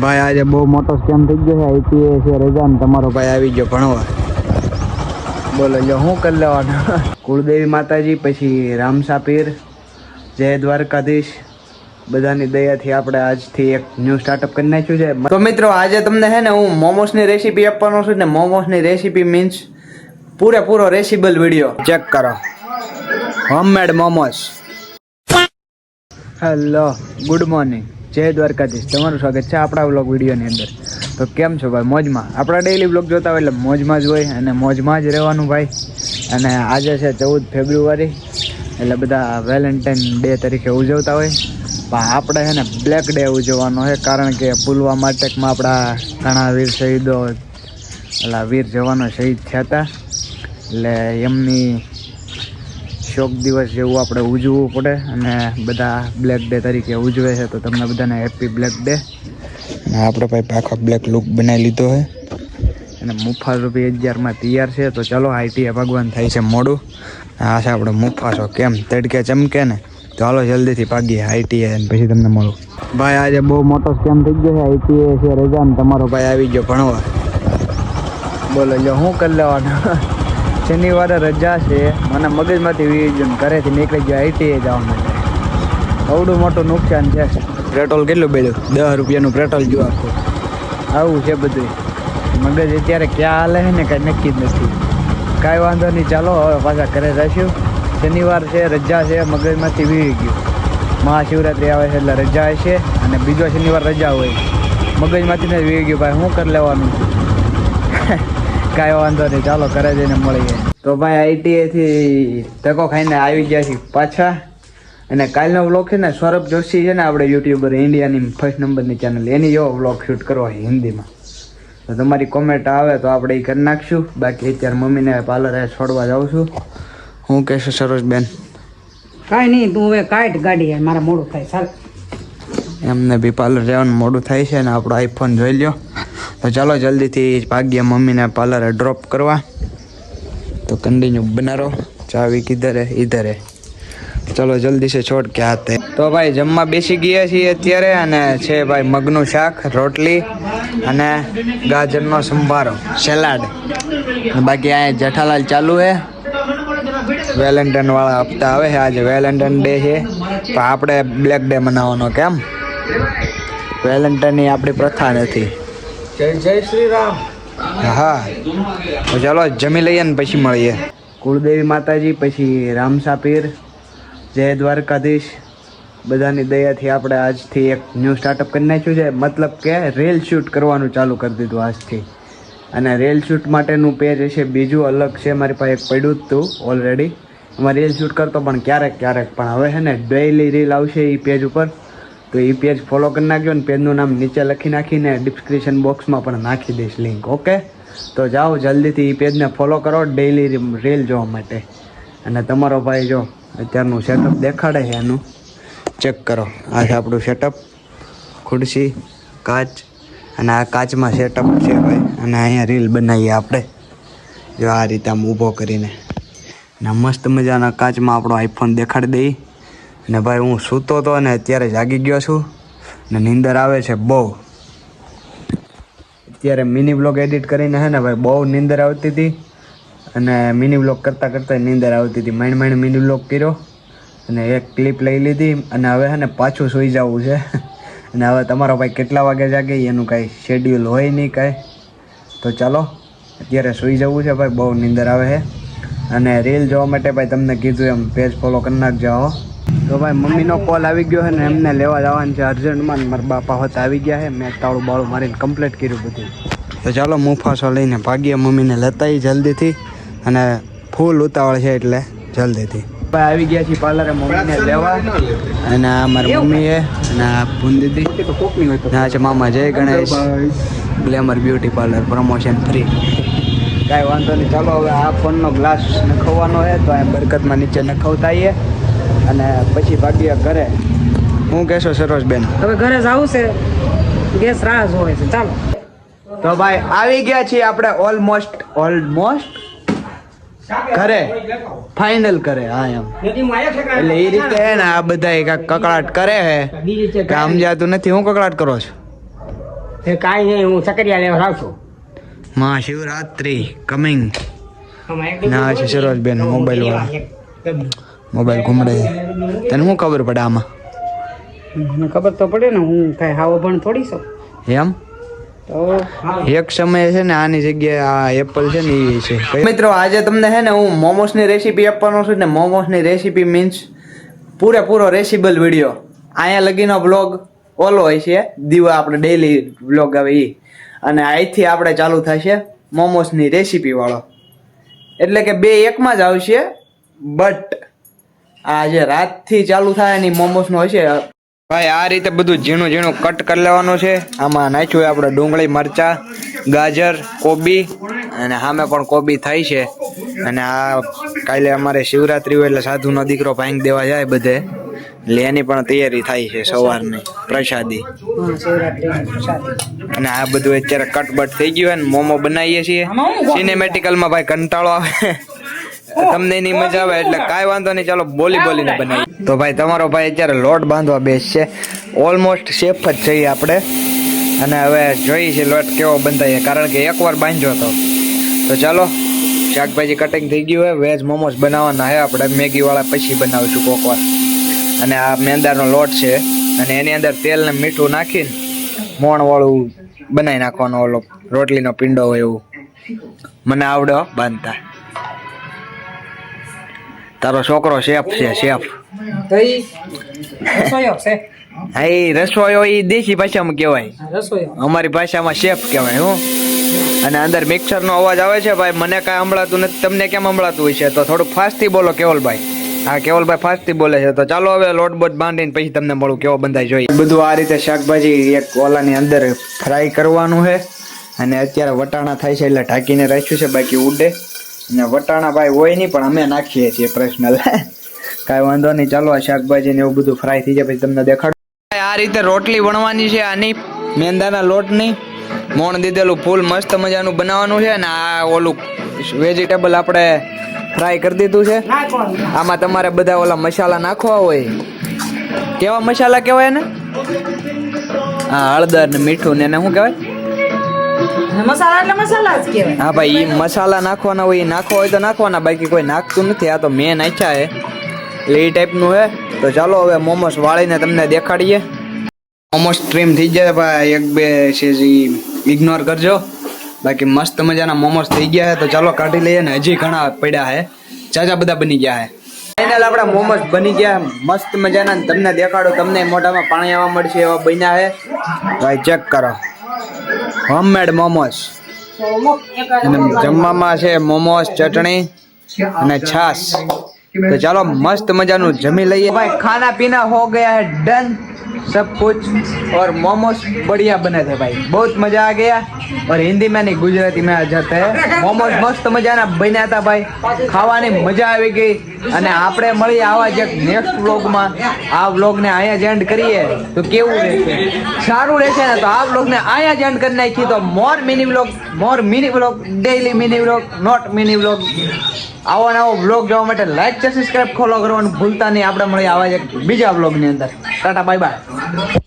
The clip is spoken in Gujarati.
ભાઈ આજે બહુ મોટો સ્કેમ થઈ ગયો છે. આઈટીએ છે રજા ને તમારો ભાઈ આવી ગયો ભણવા. બોલો જો શું કરી લેવાનું. કુળદેવી માતાજી, પછી રામસા પીર, જય દ્વારકાધીશ, બધાની દયાથી આપણે આજથી એક ન્યૂ સ્ટાર્ટઅપ કરી નાખ્યું છે. તો મિત્રો આજે તમને છે ને હું મોમોસની રેસીપી આપવાનો છું ને મોમોસની રેસીપી મીન્સ પૂરેપૂરો રેસીબલ વિડીયો ચેક કરો. Homemade momos. Hello, good morning, જય દ્વારકાધીશ. તમારું સ્વાગત છે આપણા વ્લોગ વિડીયોની અંદર. તો કેમ છો ભાઈ? મોજમાં. આપણા ડેઈલી વ્લોગ જોતા હોય એટલે મોજમાં જ હોય અને મોજમાં જ રહેવાનું ભાઈ. અને આજે છે 14 ફેબ્રુઆરી એટલે બધા વેલેન્ટાઇન ડે તરીકે ઉજવતા હોય. પણ આપણે છે ને બ્લેક ડે ઉજવવાનો છે, કારણ કે પુલવામા અટેકમાં આપણા ઘણા વીર શહીદો વીર જવાનો શહીદ થયા હતા, એટલે એમની શોક દિવસ જેવું આપણે ઉજવવું પડે અને બધા બ્લેક ડે તરીકે ઉજવે છે. તો તમને બધાને હેપી બ્લેક ડે. અને આપણે ભાઈ પાખો બ્લેક લુક બનાવી લીધો છે અને મુફાસો બી 11માં તૈયાર છે. તો ચલો, આઈટીએ ભગવાન થાય છે મોડું. આ છે આપણે મુફાસો. કેમ તડકે ચમકે ને? તો હાલો જલ્દીથી ભાગીએ આઈટીએ અને પછી તમને મળું. ભાઈ આજે બહુ મોટો સ્કેમ થઈ ગયો છે. આઈટીએ છે રજા ને તમારો ભાઈ આવી ગયો ભણવા. બોલો જો શું કરી લેવાનું. શનિવારે રજા છે, મને મગજમાંથી વીજન ઘરેથી નીકળી ગયો આઈટીએ જવા માટે. અવડું મોટું નુકસાન છે. પેટ્રોલ કેટલું બેડ્યું? 10 રૂપિયાનું પેટ્રોલ જો આખું. આવું છે બધું. મગજ અત્યારે ક્યાં હાલે છે ને કાંઈ નક્કી જ નથી. કાંઈ વાંધો નહીં, ચાલો હવે પાછા ઘરે જઈશું. શનિવાર છે, રજા છે, મગજમાંથી વીવી ગયું. મહાશિવરાત્રિ આવે છે એટલે રજા હશે અને બીજો શનિવાર રજા હોય. મગજમાંથી ને વીવી ગયું ભાઈ, શું કરી લેવાનું. કાંઈ વાંધો નહીં, ચાલો ઘરે જઈને મળીએ. તો ભાઈ આઈટીએથી ધક્કો ખાઈને આવી ગયા છીએ પાછા. અને કાલનો વ્લોગ છે ને સૌરભ જોશી છે ને આપણે યુટ્યુબર, ઇન્ડિયાની ફર્સ્ટ નંબરની ચેનલ, એની જેવો વ્લોગ શૂટ કરવો છે હિન્દીમાં. તો તમારી કોમેન્ટ આવે તો આપણે એ કરી નાખશું. બાકી અત્યારે મમ્મીને પાર્લરે છોડવા જાઉં છું. હું કહેશું સરોજબેન? કાંઈ નહીં, તું હવે કાઢ ગાડી, મારા મોડું થાય. ચાલ, એમને બી પાર્લર જવાનું મોડું થાય છે ને આપણો આઈફોન જોઈ લ્યો. તો ચાલો જલ્દીથી ભાગ્ય મમ્મીને પાર્લરે ડ્રોપ કરવા. તો કન્ટિન્યુ બનારો. ચાવી કિધર હે? ઇધર હે. ચલો જલ્દી से छोड़ के आते. તો ભાઈ જમવા બેસી ગયા છીએ અત્યારે અને છે ભાઈ મગનું શાક, રોટલી અને ગાજરનો સંભારો, સલાડ. બાકી અહીંયા જેઠાલાલ ચાલુ છે. વેલેન્ટાઇન વાળા હપ્તા આવે છે. આજે વેલેન્ટાઇન ડે છે તો આપણે બ્લેક ડે મનાવવાનો. કેમ? વેલેન્ટાઇનની આપણી પ્રથા નથી. જય શ્રી રામ. હા, તો ચાલો જમી લઈએ ને પછી મળીએ. કુળદેવી માતાજી, પછી રામસા પીર, જય દ્વારકાધીશ, બધાની દયાથી આપણે આજથી એક ન્યૂ સ્ટાર્ટઅપ કરી નાખ્યું છે. મતલબ કે રીલ શૂટ કરવાનું ચાલુ કરી દીધું આજથી. અને રીલ શૂટ માટેનું પેજ હશે બીજું અલગ છે, મારી પાસે એક પડ્યું જ હતું ઓલરેડી. એમાં રીલ શૂટ કરતો પણ ક્યારેક પણ હવે છે ને ડેઈલી રીલ આવશે એ પેજ ઉપર. તો એ પેજ ફોલો કરી નાખજો ને પેજનું નામ નીચે લખી નાખીને ડિસ્ક્રિપ્શન બોક્સમાં પણ નાખી દઈશ લિંક. ઓકે, તો જાઓ જલ્દીથી એ પેજને ફોલો કરો ડેઈલી રીલ જોવા માટે. અને તમારો ભાઈ જો અત્યારનું સેટઅપ દેખાડે છે, એનું ચેક કરો. આ છે આપણું સેટઅપ, ખુરશી, કાચ, અને આ કાચમાં સેટઅપ છે ભાઈ. અને અહીંયા રીલ બનાવીએ આપણે જો આ રીતે આમ ઊભો કરીને. અને મસ્ત મજાના કાચમાં આપણો આઈફોન દેખાડી દઈએ. અને ભાઈ હું સૂતો હતો અને અત્યારે જાગી ગયો છું ને નીંદર આવે છે બહુ. અત્યારે મિની બ્લોગ એડિટ કરીને છે ને ભાઈ બહુ નીંદર આવતી હતી. અને મિની બ્લોગ કરતાં નીંદર આવતી હતી. માંડ મિની બ્લોગ કર્યો અને એક ક્લિપ લઈ લીધી. અને હવે છે ને પાછું સૂઈ જવું છે. અને હવે તમારો ભાઈ કેટલા વાગે જાગે એનું કાંઈ શેડ્યુલ હોય નહીં કાંઈ. તો ચાલો અત્યારે સૂઈ જવું છે ભાઈ, બહુ નીંદર આવે છે. અને રીલ જોવા માટે ભાઈ તમને કીધું એમ પેજ ફોલો કરી નાખજો. તો ભાઈ મમ્મીનો કોલ આવી ગયો છે ને એમને લેવા જવાનું છે અર્જન્ટમાં. મારા બાપા હોત આવી ગયા છે. મેં તાળું બાળું મારીને કમ્પ્લીટ કર્યું બધું. તો ચાલો મુફાસો લઈને ભાગીએ મમ્મીને લેતા જલ્દીથી. અને ફૂલ ઉતાવળ છે એટલે જલ્દીથી ભાઈ આવી ગયા છીએ પાર્લરે મમ્મીને લેવા. અને આ મારી મમ્મી છે અને આ ભૂન દીદી. આ છે મામા જય Ganesh, glamour beauty parlour, promotion free. કાંઈ વાંધો નહીં, ચાલો હવે આ ફોનનો ગ્લાસ નખવવાનો છે તો આ બરકતમાં નીચે નખવતા આવીએ અને પછી ભાગીએ ઘરે. હું કહેશો સરોજબેન? હવે ઘરે જવું છે, ગેસ રાહ જોવે છે. ચાલો તો ભાઈ આવી ગયા છીએ આપણે ઓલમોસ્ટ ઘરે, ફાઇનલ કરે. હા એમ એટલે એ રીતે હે ને આ બધા કકડાટ કરે છે કે સમજાતું નથી. હું કકડાટ કરો છો? એ કાંઈ નહીં, હું ચકરિયા લેવા આવું છું. મહાશિવરાત્રિ કમિંગ. ના છે સરોજબેન મોબાઈલ વાળા, મોબાઈલ ઘૂમડે. તને શું ખબર પડે આમાં? મને ખબર તો પડે ને, હું કાંઈ હાવ ભણ થોડી છું. એમ તો હા. એક સમયે છે ને આની જગ્યાએ આ એપલ છે ને એ છે. મિત્રો આજે તમને છે ને હું મોમોસની રેસીપી આપવાનો છું ને મોમોસની રેસીપી મીન્સ પૂરેપૂરો રેસીબલ વિડીયો. અહીંયા લગીનો બ્લોગ ઓલો હોય છે, દીવા આપણે ડેઈલી બ્લોગ આવે એ, અને અહીંથી આપણે ચાલુ થશે મોમોસની રેસીપી વાળો. એટલે કે બે એકમાં જ આવશે, બટ આ જે રાતથી ચાલુ થાય એની મોમોસનો હશે. ભાઈ આ રીતે બધું ઝીણું ઝીણું કટ કરી લેવાનું છે. આમાં નાખ્યું આપણે ડુંગળી, મરચાં, ગાજર, કોબી, અને સામે પણ કોબી થાય છે. અને આ કાલે અમારે શિવરાત્રી હોય એટલે સાધુનો દીકરો ભાંગ દેવા જાય બધે, એટલે એની પણ તૈયારી થાય છે સવારની પ્રસાદી. હા, શિવરાત્રીની પ્રસાદી. અને આ બધું અત્યારે કટબટ થઈ ગયું ને મોમો બનાવીએ છીએ સિનેમેટિકલમાં. ભાઈ કંટાળો આવે તમને એની મજા આવે એટલે કાંઈ વાંધો નહીં, ચાલો બોલી બોલીને બનાવી. તો ભાઈ તમારો ભાઈ અત્યારે લોટ બાંધવા બેસશે. ઓલમોસ્ટ સેફ જ છીએ આપણે, અને હવે જોઈએ છે લોટ કેવો બંધાય, કારણ કે એકવાર બાંધ્યો હતો. તો ચાલો, શાકભાજી કટિંગ થઈ ગયું હોય. વેજ મોમોસ બનાવવાના છે આપણે, મેગી વાળા પછી બનાવીશું કોક વાર. અને આ મેંદાનો લોટ છે, અને એની અંદર તેલ ને મીઠું નાખીને મોણ વાળું બનાવી નાખવાનો, ઓલો રોટલીનો પીંડો હોય એવું. મને આવડે હો બાંધતા. તારો છોકરો શેફ છે, શેફ. તો ઈ રસોઈયો છે. હા, એ રસોઈયો એ દેશી ભાષામાં કહેવાય, રસોઈયો. અમારી ભાષામાં શેફ કહેવાય. હું અને અંદર મિક્સરનો અવાજ આવે છે ભાઈ, મને કાંઈ સંભળાતું નથી. તમને કેમ સંભળાતું હોય છે? તો થોડુંક ફાસ્ટથી બોલો કેવલભાઈ. હા, કેવલભાઈ ફાસ્ટથી બોલે છે. તો ચાલો હવે લોટ બોટ બાંધીને પછી તમને મળું કેવો બંધાય જોઈએ. બધું આ રીતે શાકભાજી એક ઓલાની અંદર ફ્રાય કરવાનું છે. અને અત્યારે વટાણા થાય છે એટલે ઢાંકીને રાખ્યું છે, બાકી ઉડે. અને વટાણા ભાઈ હોય નહીં, પણ અમે નાખીએ છીએ પર્સનલ. કાંઈ વાંધો નહીં, ચાલો આ શાકભાજી ને એવું બધું ફ્રાય થઈ જાય પછી તમને દેખાડું. આ રીતે રોટલી વણવાની છે આની, મેંદાના લોટની. મોણ દીધેલું ફૂલ મસ્ત મજાનું બનાવવાનું છે. અને આ ઓલું વેજીટેબલ આપણે ફ્રાય કરી દીધું છે. આમાં તમારે બધા ઓલા મસાલા નાખવા હોય. કેવા મસાલા કહેવાય ને? હા, હળદર ને મીઠું ને એને શું કહેવાય? મસાલા એટલે મસાલા જ કહેવાય. હા ભાઈ, એ મસાલા નાખવાના હોય, એ નાખવા હોય તો નાખવાના, બાકી કોઈ નાખતું નથી. આ તો મેં નાખ્યા છે એટલે એ ટાઈપનું છે. તો ચાલો હવે મોમોસ વાળીને તમને દેખાડીએ. મોમોસ સ્ટ્રીમ થઈ જાય ભાઈ, એક બે છે ઇગ્નોર કરજો, બાકી મસ્ત મજાના મોમોસ થઈ ગયા છે. તો ચાલો કાઢી લઈએ, ને હજી ઘણા પડ્યા છે, ચાચા બધા બની ગયા છે. ફાઇનલ આપણા મોમોસ બની ગયા મસ્ત મજાના, તમને દેખાડો. તમને મોઢામાં પાણી આવવા મળશે એવા બન્યા છે ભાઈ, ચેક કરો. હોમમેડ મોમોસ. અને જમવામાં છે મોમોસ, ચટણી અને છાશ. तो चलो मस्त मजानु जमी लइए भाई। खाना पीना हो गया है डन सब कुछ, और मोमोज बढ़िया बने थे भाई, बहुत मजा आ गया। और हिंदी में नहीं गुजराती में आ जाता है। मोमोज मस्त मजाना बन्या था भाई, खावानी मजा આવી ગઈ। અને આપણે મળીએ આવા જ એક નેક્સ્ટ વ્લોગમાં। આ વ્લોગને અહીંયા જ એન્ડ કરીએ તો કેવું રહેશે? સારું રહેશે ને? તો આ વ્લોગને અહીંયા જ એન્ડ કરી નાખીએ તો more mini vlog, daily mini vlog, not mini vlog. આવો નવો વ્લોગ જોવા માટે લાઈક સબસ્ક્રાઇબ ફોલો કરવાનું ભૂલતા નહીં। આપણે મળીએ આવા જ એક બીજા વ્લોગની અંદર। Tata bye bye.